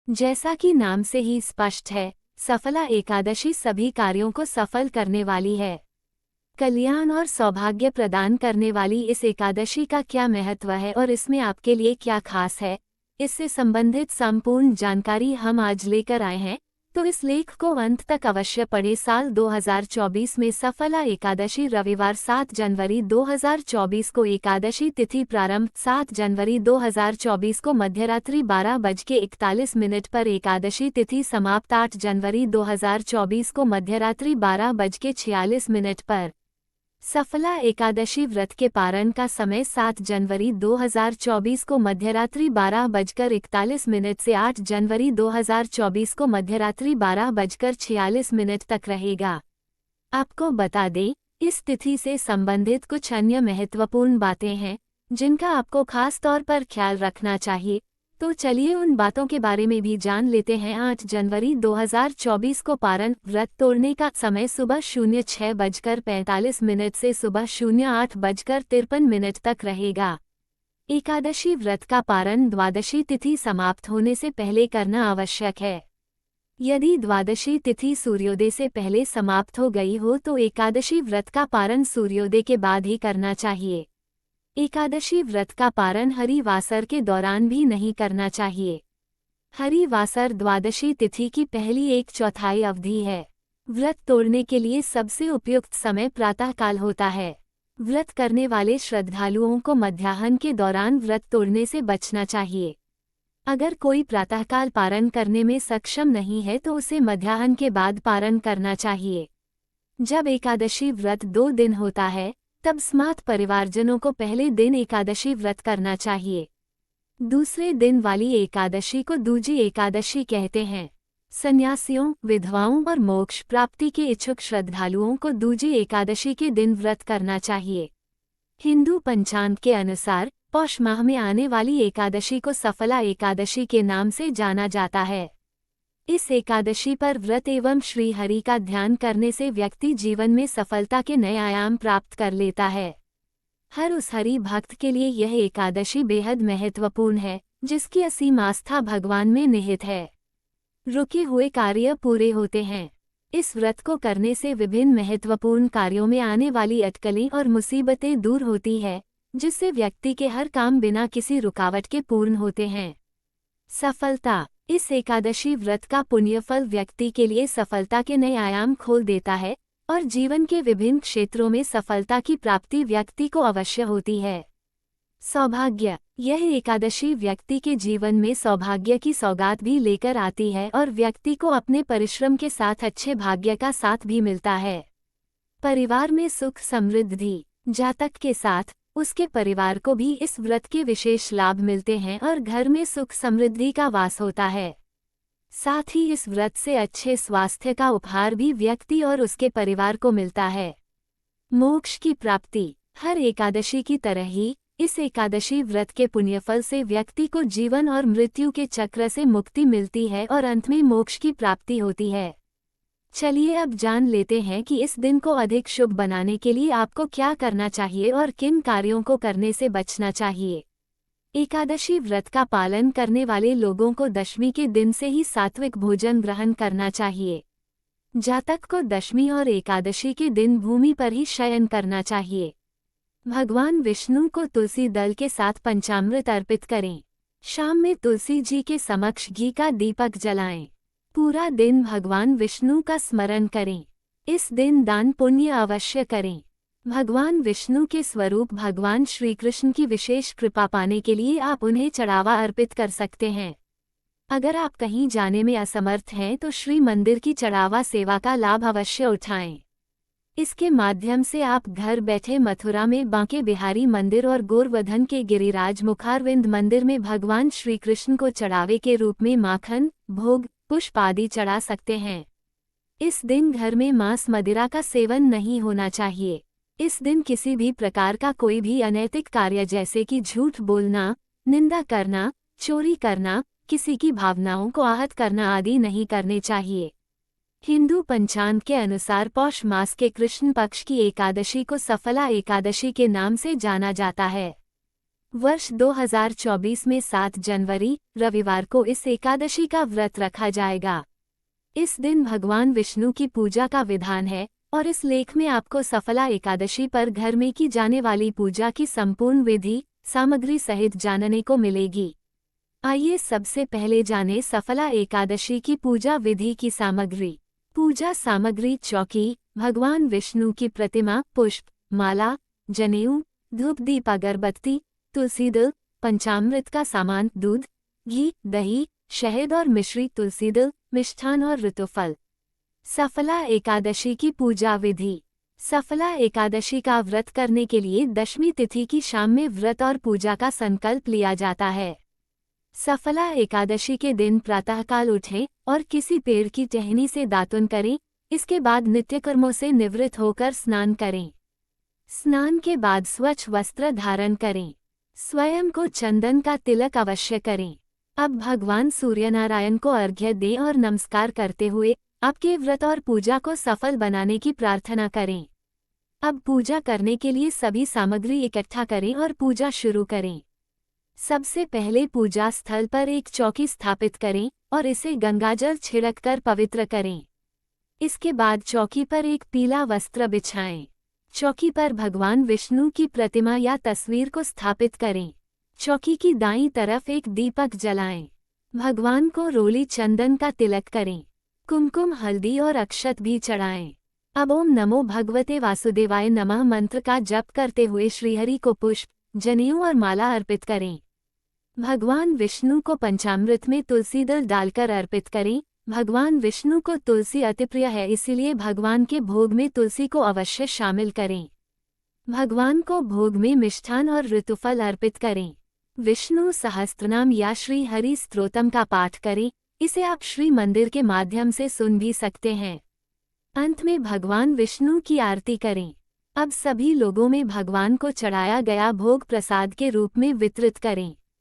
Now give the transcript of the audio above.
जैसा कि नाम से ही स्पष्ट है, सफला एकादशी सभी कार्यों को सफल करने वाली है। कल्याण और सौभाग्य प्रदान करने वाली इस एकादशी का क्या महत्व है और इसमें आपके लिए क्या खास है, इससे संबंधित संपूर्ण जानकारी हम आज लेकर आए हैं, तो इस लेख को अंत तक अवश्य पढ़ें। साल 2024 में सफला एकादशी रविवार 7 जनवरी 2024 को एकादशी तिथि प्रारंभ 7 जनवरी 2024 को मध्यरात्रि 12:41 पर एकादशी तिथि समाप्त 8 जनवरी 2024 को मध्यरात्रि 12:46 पर। सफला एकादशी व्रत के पारण का समय 7 जनवरी 2024 को मध्यरात्रि 12:41 से 8 जनवरी 2024 को मध्यरात्रि 12:46 तक रहेगा। आपको बता दें, इस तिथि से संबंधित कुछ अन्य महत्वपूर्ण बातें हैं जिनका आपको खास तौर पर ख्याल रखना चाहिए, तो चलिए उन बातों के बारे में भी जान लेते हैं। 8 जनवरी 2024 को पारण व्रत तोड़ने का समय सुबह 06:45 से सुबह 08:53 तक रहेगा। एकादशी व्रत का पारण द्वादशी तिथि समाप्त होने से पहले करना आवश्यक है। यदि द्वादशी तिथि सूर्योदय से पहले समाप्त हो गई हो तो एकादशी व्रत का पारण सूर्योदय के बाद ही करना चाहिए। एकादशी व्रत का पारण हरिवासर के दौरान भी नहीं करना चाहिए। हरिवासर द्वादशी तिथि की पहली 1/4 अवधि है। व्रत तोड़ने के लिए सबसे उपयुक्त समय प्रातःकाल होता है। व्रत करने वाले श्रद्धालुओं को मध्याह्न के दौरान व्रत तोड़ने से बचना चाहिए। अगर कोई प्रातःकाल पारण करने में सक्षम नहीं है तो उसे मध्याह्न के बाद पारण करना चाहिए। जब एकादशी व्रत 2 दिन होता है, तब स्मार्त परिवारजनों को पहले दिन एकादशी व्रत करना चाहिए। दूसरे दिन वाली एकादशी को दूजी एकादशी कहते हैं। सन्यासियों, विधवाओं और मोक्ष प्राप्ति के इच्छुक श्रद्धालुओं को दूजी एकादशी के दिन व्रत करना चाहिए। हिंदू पंचांग के अनुसार पौष माह में आने वाली एकादशी को सफला एकादशी के नाम से जाना जाता है। इस एकादशी पर व्रत एवं श्री हरि का ध्यान करने से व्यक्ति जीवन में सफलता के नए आयाम प्राप्त कर लेता है। हर उस हरि भक्त के लिए यह एकादशी बेहद महत्वपूर्ण है जिसकी असीम आस्था भगवान में निहित है। रुके हुए कार्य पूरे होते हैं। इस व्रत को करने से विभिन्न महत्वपूर्ण कार्यों में आने वाली अटकलें और मुसीबतें दूर होती है, जिससे व्यक्ति के हर काम बिना किसी रुकावट के पूर्ण होते हैं। सफलता। इस एकादशी व्रत का पुण्यफल व्यक्ति के लिए सफलता के नए आयाम खोल देता है और जीवन के विभिन्न क्षेत्रों में सफलता की प्राप्ति व्यक्ति को अवश्य होती है। सौभाग्य। यह एकादशी व्यक्ति के जीवन में सौभाग्य की सौगात भी लेकर आती है और व्यक्ति को अपने परिश्रम के साथ अच्छे भाग्य का साथ भी मिलता है। परिवार में सुख समृद्धि। जातक के साथ उसके परिवार को भी इस व्रत के विशेष लाभ मिलते हैं और घर में सुख समृद्धि का वास होता है। साथ ही इस व्रत से अच्छे स्वास्थ्य का उपहार भी व्यक्ति और उसके परिवार को मिलता है। मोक्ष की प्राप्ति। हर एकादशी की तरह ही इस एकादशी व्रत के पुण्यफल से व्यक्ति को जीवन और मृत्यु के चक्र से मुक्ति मिलती है और अंत में मोक्ष की प्राप्ति होती है। चलिए अब जान लेते हैं कि इस दिन को अधिक शुभ बनाने के लिए आपको क्या करना चाहिए और किन कार्यों को करने से बचना चाहिए। एकादशी व्रत का पालन करने वाले लोगों को दशमी के दिन से ही सात्विक भोजन ग्रहण करना चाहिए। जातक को दशमी और एकादशी के दिन भूमि पर ही शयन करना चाहिए। भगवान विष्णु को तुलसी दल के साथ पंचामृत अर्पित करें। शाम में तुलसी जी के समक्ष घी का दीपक जलाएं। पूरा दिन भगवान विष्णु का स्मरण करें। इस दिन दान पुण्य अवश्य करें। भगवान विष्णु के स्वरूप भगवान श्री कृष्ण की विशेष कृपा पाने के लिए आप उन्हें चढ़ावा अर्पित कर सकते हैं। अगर आप कहीं जाने में असमर्थ हैं तो श्री मंदिर की चढ़ावा सेवा का लाभ अवश्य उठाएं। इसके माध्यम से आप घर बैठे मथुरा में बांके बिहारी मंदिर और गोवर्धन के गिरिराज मुखारविंद मंदिर में भगवान श्री कृष्ण को चढ़ावे के रूप में माखन, भोग, पुष्प आदि चढ़ा सकते हैं। इस दिन घर में मांस मदिरा का सेवन नहीं होना चाहिए। इस दिन किसी भी प्रकार का कोई भी अनैतिक कार्य जैसे कि झूठ बोलना, निंदा करना, चोरी करना, किसी की भावनाओं को आहत करना आदि नहीं करने चाहिए। हिंदू पंचांग के अनुसार पौष मास के कृष्ण पक्ष की एकादशी को सफला एकादशी के नाम से जाना जाता है। वर्ष 2024 में 7 जनवरी रविवार को इस एकादशी का व्रत रखा जाएगा। इस दिन भगवान विष्णु की पूजा का विधान है और इस लेख में आपको सफला एकादशी पर घर में की जाने वाली पूजा की संपूर्ण विधि सामग्री सहित जानने को मिलेगी। आइए सबसे पहले जानें सफला एकादशी की पूजा विधि की सामग्री। पूजा सामग्री चौकी, भगवान विष्णु की प्रतिमा, पुष्प, माला, जनेऊ, धूप दीप अगरबत्ती, तुलसी दल, पंचामृत का सामान, दूध, घी, दही, शहद और मिश्री, तुलसी दल, मिष्ठान और ऋतुफल। सफला एकादशी की पूजा विधि। सफला एकादशी का व्रत करने के लिए दशमी तिथि की शाम में व्रत और पूजा का संकल्प लिया जाता है। सफला एकादशी के दिन प्रातःकाल उठें और किसी पेड़ की टहनी से दातुन करें। इसके बाद नित्य कर्मों से निवृत्त होकर स्नान करें। स्नान के बाद स्वच्छ वस्त्र धारण करें। स्वयं को चंदन का तिलक अवश्य करें। अब भगवान सूर्यनारायण को अर्घ्य दें और नमस्कार करते हुए आपके व्रत और पूजा को सफल बनाने की प्रार्थना करें। अब पूजा करने के लिए सभी सामग्री इकट्ठा करें और पूजा शुरू करें। सबसे पहले पूजा स्थल पर एक चौकी स्थापित करें और इसे गंगाजल छिड़ककर पवित्र करें। इसके बाद चौकी पर एक पीला वस्त्र बिछाएं। चौकी पर भगवान विष्णु की प्रतिमा या तस्वीर को स्थापित करें। चौकी की दाईं तरफ एक दीपक जलाएं। भगवान को रोली चंदन का तिलक करें। कुमकुम, हल्दी और अक्षत भी चढ़ाएं। अब ओम नमो भगवते वासुदेवाय नमः मंत्र का जप करते हुए श्रीहरि को पुष्प, जनेऊ और माला अर्पित करें। भगवान विष्णु को पंचामृत में तुलसी दल डालकर अर्पित करें। भगवान विष्णु को तुलसी अतिप्रिय है, इसलिए भगवान के भोग में तुलसी को अवश्य शामिल करें। भगवान को भोग में मिष्ठान और ऋतुफल अर्पित करें। विष्णु सहस्त्रनाम या श्री हरि स्तोत्रम का पाठ करें। इसे आप श्री मंदिर के माध्यम से सुन भी सकते हैं। अंत में भगवान विष्णु की आरती करें। अब सभी लोगों में भगवान को चढ़ाया गया भोग प्रसाद के रूप में वितरित करें।